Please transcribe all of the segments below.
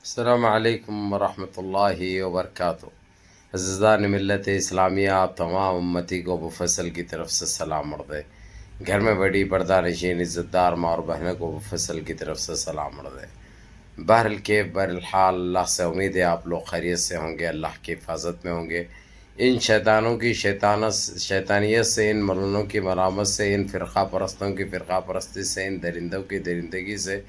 السلام علیکم ورحمۃ اللہ وبرکاتہ۔ عزیزان ملت اسلامیہ، آپ تمام امتی کو مفصل کی طرف سے سلام مردے۔ گھر میں بڑی پردہ نشین عزت دار ماں اور بہنوں کو مفصل کی طرف سے سلام مردے۔ بہرحال اللہ سے امید ہے آپ لوگ خیریت سے ہوں گے، اللہ کی حفاظت میں ہوں گے۔ ان شیطانوں کی شیطانیت سے، ان ملونوں کی ملامت سے، ان فرقہ پرستوں کی فرقہ پرستی سے، ان درندوں کی درندگی سے،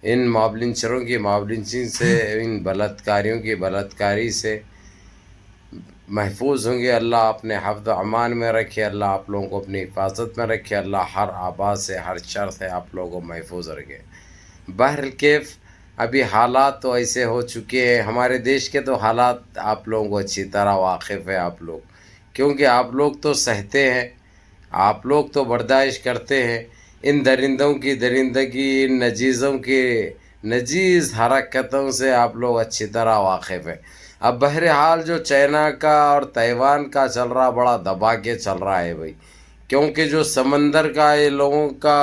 ان معاملنچروں کی معاملنچی سے، ان بلاتکاریوں کی بلاتکاری سے محفوظ ہوں گے۔ اللہ اپنے حفظ و امان میں رکھے، اللہ آپ لوگوں کو اپنی حفاظت میں رکھے، اللہ ہر آباد سے، ہر شر سے آپ لوگوں کو محفوظ رکھے۔ بہرکیف ابھی حالات تو ایسے ہو چکے ہیں، ہمارے دیش کے تو حالات آپ لوگوں کو اچھی طرح واقف ہے آپ لوگ، کیونکہ آپ لوگ تو سہتے ہیں، آپ لوگ تو برداشت کرتے ہیں ان درندوں کی درندگی، ان نجیزوں کی نجیز حرکتوں سے آپ لوگ اچھی طرح واقف ہیں۔ اب بہرحال جو چائنا کا اور تائیوان کا چل رہا، بڑا دبا کے چل رہا ہے بھائی، کیونکہ جو سمندر کا یہ لوگوں کا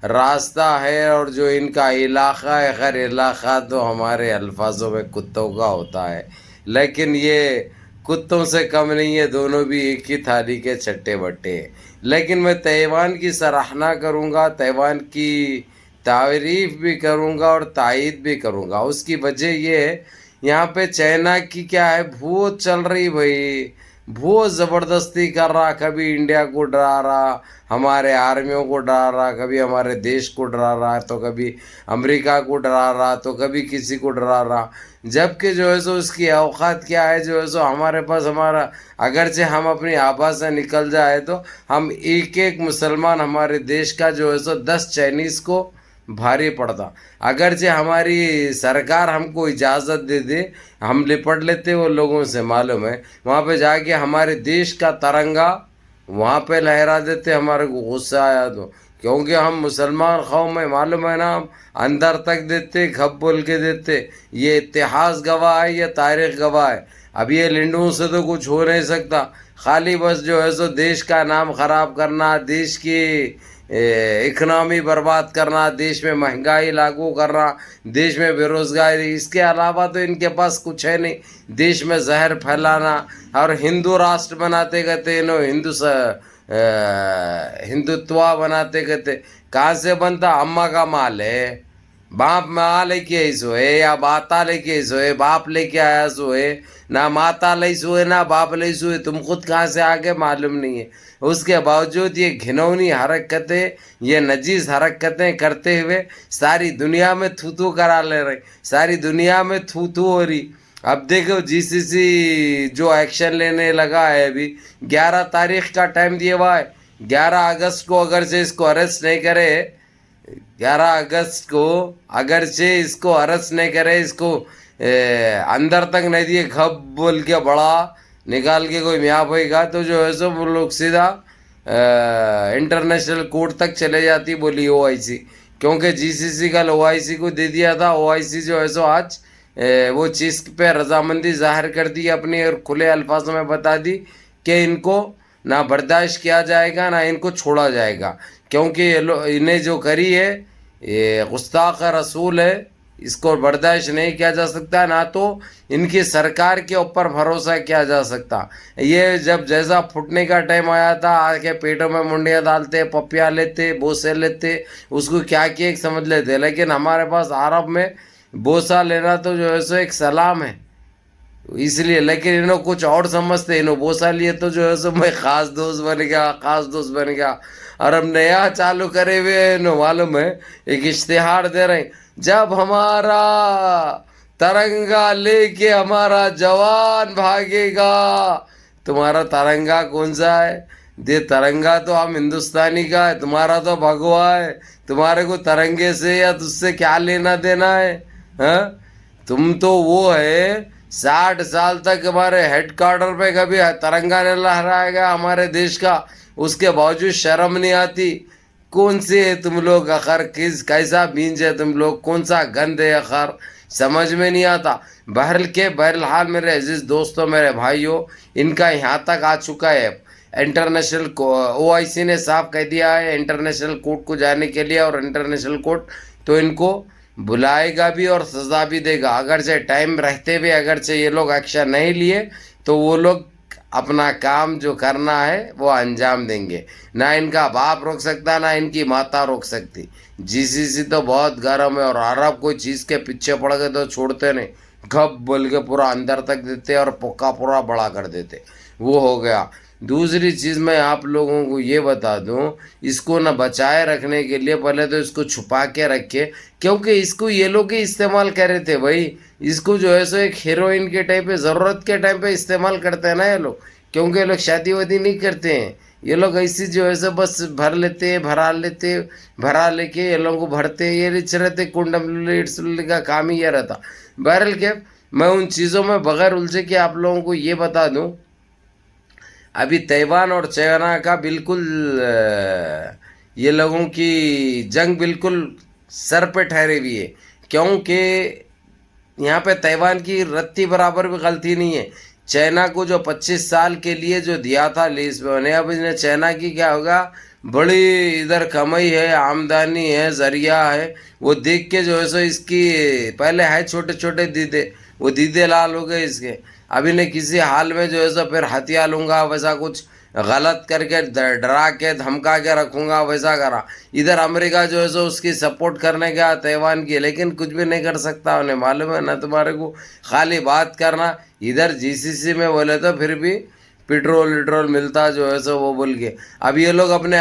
راستہ ہے اور جو ان کا علاقہ ہے، خیر علاقہ تو ہمارے الفاظوں میں کتوں کا ہوتا ہے، لیکن یہ کتوں سے کم نہیں ہے، دونوں بھی ایک ہی تھالی کے چٹے بٹے ہیں۔ لیکن میں تائیوان کی سراہنا کروں گا، تائیوان کی تعریف بھی کروں گا اور تائید بھی کروں گا۔ اس کی وجہ یہ ہے، یہاں پہ چائنا کی کیا ہے، بہت چل رہی بھائی، بہت زبردستی کر رہا، کبھی انڈیا کو ڈرا رہا، ہمارے آرمیوں کو ڈرا رہا، کبھی ہمارے دیش کو ڈرا رہا، تو کبھی امریکہ کو ڈرا رہا، تو کبھی کسی کو ڈرا رہا، جبکہ جو ہے سو اس کی اوقات کیا ہے، جو ہے سو ہمارے پاس ہمارا اگرچہ ہم اپنی آبا سے نکل جائے تو ہم ایک ایک مسلمان ہمارے دیش کا جو ہے سو 10 چائنیز کو بھاری پڑتا، اگرچہ ہماری سرکار ہم کو اجازت دے دے ہم لپٹ لیتے وہ لوگوں سے، معلوم ہے وہاں پہ جا کے ہمارے دیش کا ترنگا وہاں پہ لہرا دیتے، ہمارے کو غصہ آیا تو، کیونکہ ہم مسلمان قوم میں، معلوم ہے نا، ہم اندر تک دیتے، کھپ بول کے دیتے، یہ اتحاد گواہ ہے، یہ تاریخ گواہ ہے۔ اب یہ لنڈوں سے تو کچھ ہو نہیں سکتا، خالی بس جو ہے سو دیش کا نام خراب کرنا، دیش کی اکنامی برباد کرنا، دیش میں مہنگائی لاگو کرنا، دیش میں بے روزگاری، اس کے علاوہ تو ان کے پاس کچھ ہے نہیں، دیش میں زہر پھیلانا، اور ہندو راشٹر بناتے گئے انہوں، ہندوتوا بناتے گئے، کہاں سے بنتا؟ اماں کا مال ہے، باپ ماں لے کے آئی سو ہے، یا باتا لے کے آئی سو ہے، باپ لے کے آیا سو ہے، نہ ماتا لے سو ہے نہ باپ لے سو ہے، تم خود کہاں سے آگے معلوم نہیں ہے۔ اس کے باوجود یہ گھنونی حرکتیں، یہ نجیز حرکتیں کرتے ہوئے ساری دنیا میں تھو کرا لے رہے، ساری دنیا میں تھو ہو رہی۔ اب دیکھو جی سی سی جو ایکشن لینے لگا ہے، ابھی 11 تاریخ کا ٹائم دیا ہوا ہے، 11 اگست کو اگرچہ اس کو اریسٹ نہیں کرے، 11 اگست کو اگرچہ اس کو اریسٹ نہیں کرے، اس کو اندر تک نہیں دیے، کھپ بول کے بڑا نکال کے کوئی میاں ہوئے گا تو جو ہے سو وہ لوگ سیدھا انٹرنیشنل کورٹ تک چلے جاتی بولی او آئی سی، کیونکہ جی سی سی کل او آئی سی کو دے دیا تھا، او آئی سی جو ہے سو آج وہ چیز پہ رضامندی ظاہر کر دی اپنی، اور کھلے الفاظوں میں بتا دی کہ ان کو نہ برداشت کیا جائے گا، نہ ان کو چھوڑا جائے گا، کیونکہ انہیں جو کری ہے یہ گستاخ رسول ہے، اس کو برداشت نہیں کیا جا سکتا، نہ تو ان کی سرکار کے اوپر بھروسہ کیا جا سکتا۔ یہ جب جیسا پھٹنے کا ٹائم آیا تھا، آ کے پیٹوں میں منڈیاں ڈالتے، پپیاں لیتے، بوسے لیتے، اس کو کیا ایک سمجھ لیتے، لیکن ہمارے پاس عرب میں بوسہ لینا تو جو ہے سو ایک سلام ہے، اس لیے، لیکن انہوں کچھ اور سمجھتے، انہوں بوسہ لیے تو جو ہے سو میں خاص دوست بن گیا، خاص دوست بن گیا، اور اب نیا چالو کرے ہوئے انہوں معلوم ہے ایک اشتہار دے رہے ہیں، جب ہمارا ترنگا لے کے ہمارا جوان بھاگے گا، تمہارا ترنگا کون سا ہے؟ دے ترنگا تو ہم ہندوستانی کا ہے، تمہارا تو بھگوا ہے، تمہارے کو ترنگے سے یا تجھ سے کیا لینا دینا ہے؟ ہاں، تم تو وہ ہے 60 سال تک ہمارے ہیڈ کوارٹر پہ کبھی ترنگا نہیں لہرائے گا ہمارے دیش کا، اس کے باوجود شرم نہیں آتی؟ کون سے ہے تم لوگ آخر، کیسا بینج ہے تم لوگ، کون سا گند ہے آخر، سمجھ میں نہیں آتا۔ بہرحال میرے عزیز دوستوں، میرے بھائیوں، ان کا یہاں تک آ چکا ہے، انٹرنیشنل او آئی سی نے صاف کہہ دیا ہے انٹرنیشنل کورٹ کو جانے کے لیے، اور انٹرنیشنل کورٹ تو ان کو بلائے گا بھی اور سزا بھی دے گا. اگرچہ ٹائم رہتے ہوئے اگرچہ یہ لوگ ایکشن نہیں لیے تو وہ لوگ اپنا کام جو کرنا ہے وہ انجام دیں گے. نہ ان کا باپ روک سکتا نہ ان کی ماتا روک سکتی. جی سی سی تو بہت گرم ہے اور عرب کوئی چیز کے پیچھے پڑ گئے تو چھوڑتے نہیں, گھپ بول کے پورا اندر تک دیتے اور پکا پورا بڑا کر دیتے. وہ ہو گیا. دوسری چیز میں آپ لوگوں کو یہ بتا دوں, اس کو نہ بچائے رکھنے کے لیے پہلے تو اس کو چھپا کے رکھے, کیونکہ اس کو یہ لوگ ہی استعمال کر رہے تھے بھائی. اس کو جو ہے سو ایک ہیروئن کے ٹائم پہ ضرورت کے ٹائم پہ استعمال کرتے ہیں نا یہ لوگ, کیونکہ یہ لوگ شادی وادی نہیں کرتے ہیں. یہ لوگ ایسی جو ہے سو بس بھر لیتے بھرا لے کے یہ لوگوں کو بھرتے, یہ رچ رہتے کنڈم کا کام ہی یہ رہتا. بہرحال کہ میں ان چیزوں میں بغیر الجھے کہ آپ لوگوں کو یہ بتا دوں, ابھی تیوان اور چائنا کا بالکل یہ لوگوں کی جنگ بالکل سر پہ ٹھہری ہوئی ہے, کیونکہ یہاں پہ تیوان کی رتی برابر بھی غلطی نہیں ہے. چائنا کو جو 25 سال کے لیے جو دیا تھا لیز پہ, اب چائنا کی کیا ہوگا, بڑی ادھر کمائی ہے, آمدنی ہے, ذریعہ ہے, وہ دیکھ کے جو ہے سو اس کی پہلے ہے چھوٹے چھوٹے دیدے, وہ دیدے لال ہو گئے اس کے. ابھی نے کسی حال میں جو ہے سو پھر ہتھیار لوں گا, ویسا کچھ غلط کر کے ڈرا کے دھمکا کے رکھوں گا, ویسا کرا. ادھر امریکہ جو ہے سو اس کی سپورٹ کرنے گیا تیوان کی, لیکن کچھ بھی نہیں کر سکتا, انہیں معلوم ہے نا تمہارے کو خالی بات کرنا. ادھر جی سی سی میں بولے تو پھر بھی پٹرول ملتا جو ہے سو وہ بول کے. اب یہ لوگ اپنے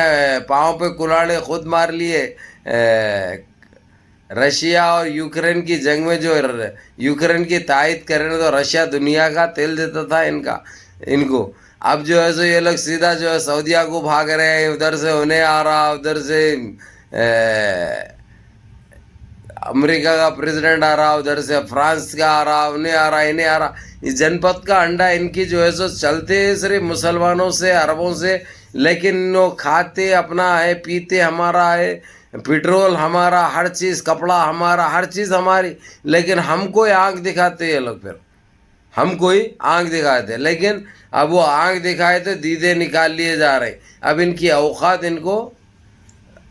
پاؤں پہ کلاڑے خود مار لیے. رشیا اور یوکرین کی جنگ میں جو یوکرین کی تائید کرنے تو رشیا دنیا کا تیل دیتا تھا ان کو. اب جو ہے سو یہ لوگ سیدھا جو ہے سعودیہ کو بھاگ رہے ہیں, ادھر سے انہیں آ رہا, ادھر سے امریکہ کا پریزیڈنٹ آ رہا, ادھر سے فرانس کا آ رہا, انہیں آ رہا انہیں آ رہا. اس جن پت کا انڈا ان کی جو ہے سو چلتے صرف مسلمانوں سے عربوں سے, لیکن وہ کھاتے اپنا ہے, پیتے ہمارا ہے, پٹرول ہمارا, ہر چیز کپڑا ہمارا, ہر چیز ہماری, لیکن ہم کوئی آنکھ دکھاتے یہ لوگ, پھر ہم کوئی آنکھ دکھاتے, لیکن اب وہ آنکھ دکھائے تو دیدے نکال لیے جا رہے. اب ان کی اوقات ان کو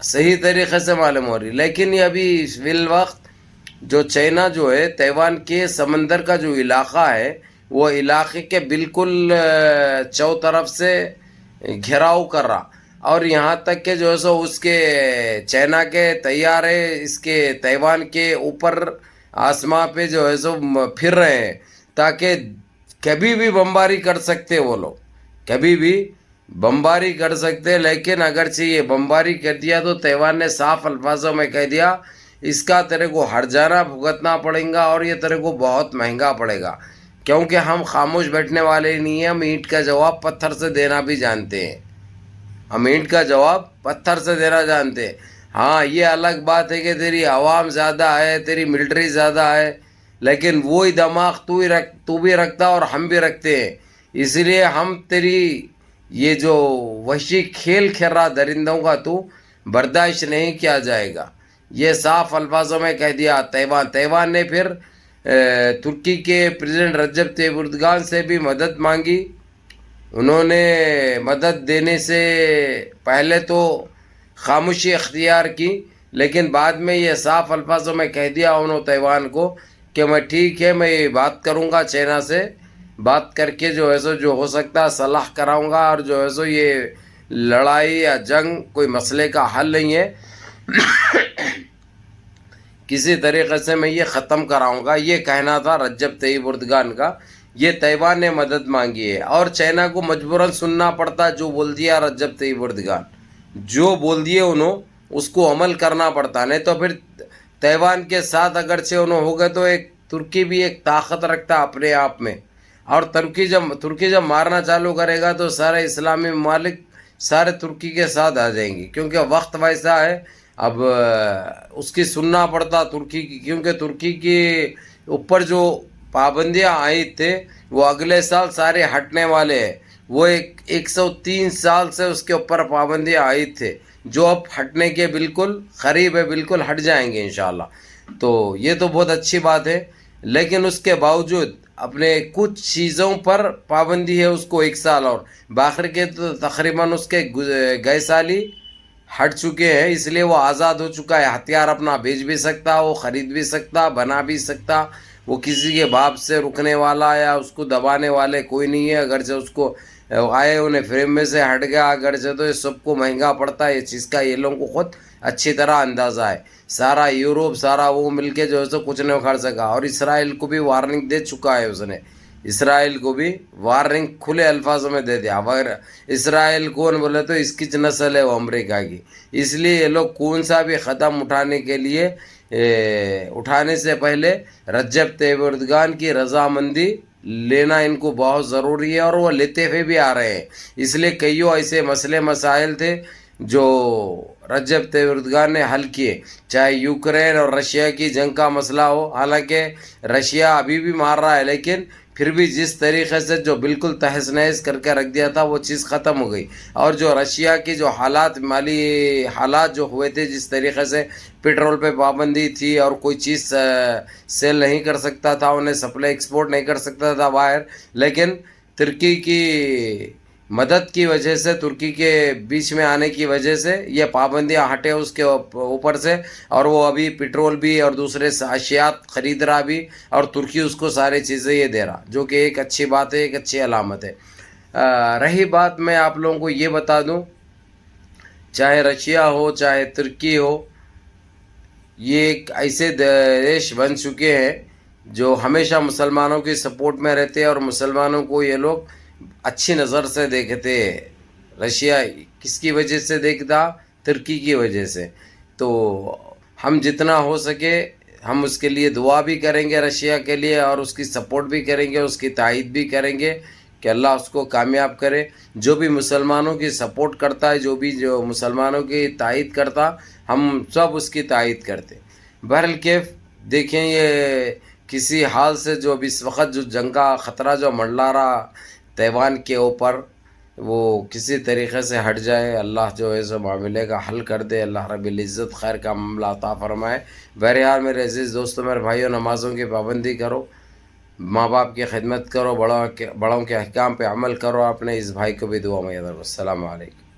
صحیح طریقے سے معلوم ہو رہی. لیکن یہ ابھی فی الوقت جو چائنا جو ہے تیوان کے سمندر کا جو علاقہ ہے, وہ علاقے کے بالکل چو طرف سے گھیراؤ کر رہا, اور یہاں تک کہ جو ہے سو اس کے چائنا کے طیارے اس کے تیوان کے اوپر آسمان پہ جو ہے سو پھر رہے ہیں, تاکہ کبھی بھی بمباری کر سکتے وہ لوگ, کبھی بھی بمباری کر سکتے. لیکن اگرچہ یہ بمباری کر دیا تو تیوان نے صاف الفاظوں میں کہہ دیا اس کا تیرے کو ہر جانا بھگتنا پڑے گا, اور یہ تیرے کو بہت مہنگا پڑے گا, کیونکہ ہم خاموش بیٹھنے والے نہیں ہیں. ہم اینٹ کا جواب پتھر سے دینا بھی جانتے ہیں, ہم اینٹ کا جواب پتھر سے دینا جانتے ہیں. ہاں یہ الگ بات ہے کہ تیری عوام زیادہ ہے, تیری ملٹری زیادہ ہے, لیکن وہی دماغ تو بھی رکھتا اور ہم بھی رکھتے ہیں. اس لیے ہم تیری یہ جو وحشی کھیل کھیل رہا درندوں کا تو برداشت نہیں کیا جائے گا. یہ صاف الفاظوں میں کہہ دیا تیوان نے. پھر ترکی کے پریزیڈنٹ رجب طیب اردگان سے بھی مدد مانگی. انہوں نے مدد دینے سے پہلے تو خاموشی اختیار کی, لیکن بعد میں یہ صاف الفاظوں میں کہہ دیا انہوں تیوان کو کہ میں ٹھیک ہے, میں یہ بات کروں گا چائنا سے, بات کر کے جو ہے سو جو ہو سکتا ہے صلاح کراؤں گا, اور جو ہے سو یہ لڑائی یا جنگ کوئی مسئلے کا حل نہیں ہے, کسی طریقے سے میں یہ ختم کراؤں گا. یہ کہنا تھا رجب طیب اردگان کا. یہ تیوان نے مدد مانگی ہے, اور چائنا کو مجبوراً سننا پڑتا, جو بول دیا رجب طیب اردگان, جو بول دیے انہوں اس کو عمل کرنا پڑتا. نہیں تو پھر تیوان کے ساتھ اگرچہ انہوں ہو گئے تو ایک ترکی بھی ایک طاقت رکھتا اپنے آپ میں, اور ترکی جب مارنا چالو کرے گا تو سارے اسلامی ممالک سارے ترکی کے ساتھ آ جائیں گے, کیونکہ وقت ویسا ہے. اب اس کی سننا پڑتا ترکی کی, کیونکہ ترکی کے اوپر جو پابندیاں آئی تھے وہ اگلے سال سارے ہٹنے والے ہیں. وہ 103 سال سے اس کے اوپر پابندیاں آئی تھے, جو اب ہٹنے کے بالکل قریب ہے, بالکل ہٹ جائیں گے انشاءاللہ. تو یہ تو بہت اچھی بات ہے, لیکن اس کے باوجود اپنے کچھ چیزوں پر پابندی ہے اس کو 1 سال, اور باقی کے تو تقریباً اس کے گئے سال ہی ہٹ چکے ہیں، اس لیے وہ آزاد ہو چکا ہے، ہتھیار اپنا بیچ بھی سکتا، وہ خرید بھی سکتا، بنا بھی سکتا، وہ کسی کے باپ سے رکنے والا یا اس کو دبانے والے کوئی نہیں ہے۔ اگرچہ اس کو آئے انہیں فریم میں سے ہٹ گیا، اگرچہ تو یہ سب کو مہنگا پڑتا ہے، یہ چیز کا یہ لوگوں کو خود اچھی طرح اندازہ ہے۔ سارا یوروپ سارا وہ مل کے جو ہے سو کچھ نہیں اکھاڑ سکا، اور اسرائیل کو بھی وارننگ دے چکا ہے اس نے، اسرائیل کو بھی وارننگ کھلے الفاظوں میں دے دیا۔ اگر اسرائیل کون بولے تو اس کی نسل ہے وہ امریکہ کی، اس لیے یہ لوگ کون سا بھی قدم اٹھانے کے لیے اٹھانے سے پہلے رجب طیب اردگان کی رضامندی لینا ان کو بہت ضروری ہے، اور وہ لیتے ہوئے بھی آ رہے ہیں۔ اس لیے کئیوں ایسے مسئلے مسائل تھے جو رجب طیب اردگان نے حل کیے، چاہے یوکرین اور رشیا کی جنگ کا مسئلہ ہو، حالانکہ رشیا ابھی بھی مار رہا ہے، لیکن پھر بھی جس طریقے سے جو بالکل تہس نہس کر کے رکھ دیا تھا وہ چیز ختم ہو گئی، اور جو رشیا کی جو حالات مالی حالات جو ہوئے تھے، جس طریقے سے پیٹرول پہ پابندی تھی اور کوئی چیز سیل نہیں کر سکتا تھا، انہیں سپلائی ایکسپورٹ نہیں کر سکتا تھا باہر، لیکن ترکی کی مدد کی وجہ سے، ترکی کے بیچ میں آنے کی وجہ سے یہ پابندیاں ہٹے اس کے اوپر سے، اور وہ ابھی پیٹرول بھی اور دوسرے اشیاء خرید رہا بھی، اور ترکی اس کو سارے چیزیں یہ دے رہا، جو کہ ایک اچھی بات ہے، ایک اچھی علامت ہے۔ رہی بات، میں آپ لوگوں کو یہ بتا دوں، چاہے رشیا ہو چاہے ترکی ہو، یہ ایک ایسے دیش بن چکے ہیں جو ہمیشہ مسلمانوں کی سپورٹ میں رہتے ہیں، اور مسلمانوں کو یہ لوگ اچھی نظر سے دیکھتے ہیں۔ رشیا کس کی وجہ سے دیکھتا؟ ترکی کی وجہ سے۔ تو ہم جتنا ہو سکے ہم اس کے لیے دعا بھی کریں گے، رشیا کے لیے، اور اس کی سپورٹ بھی کریں گے، اس کی تائید بھی کریں گے کہ اللہ اس کو کامیاب کرے۔ جو بھی مسلمانوں کی سپورٹ کرتا ہے، جو مسلمانوں کی تائید کرتا، ہم سب اس کی تائید کرتے۔ بہرحال کیف دیکھیں، یہ کسی حال سے جو اب اس وقت جو جنگ کا خطرہ جو منڈلا رہا تیوان کے اوپر، وہ کسی طریقے سے ہٹ جائے، اللہ جو ہے سو معاملے کا حل کر دے، اللہ رب العزت خیر کا معاملہ عطا فرمائے۔ بہرحال میرے عزیز دوستوں، میرے بھائیوں، نمازوں کی پابندی کرو، ماں باپ کی خدمت کرو، بڑوں کے احکام پہ عمل کرو، اپنے اس بھائی کو بھی دعا میں یاد رکھو۔ السلام علیکم۔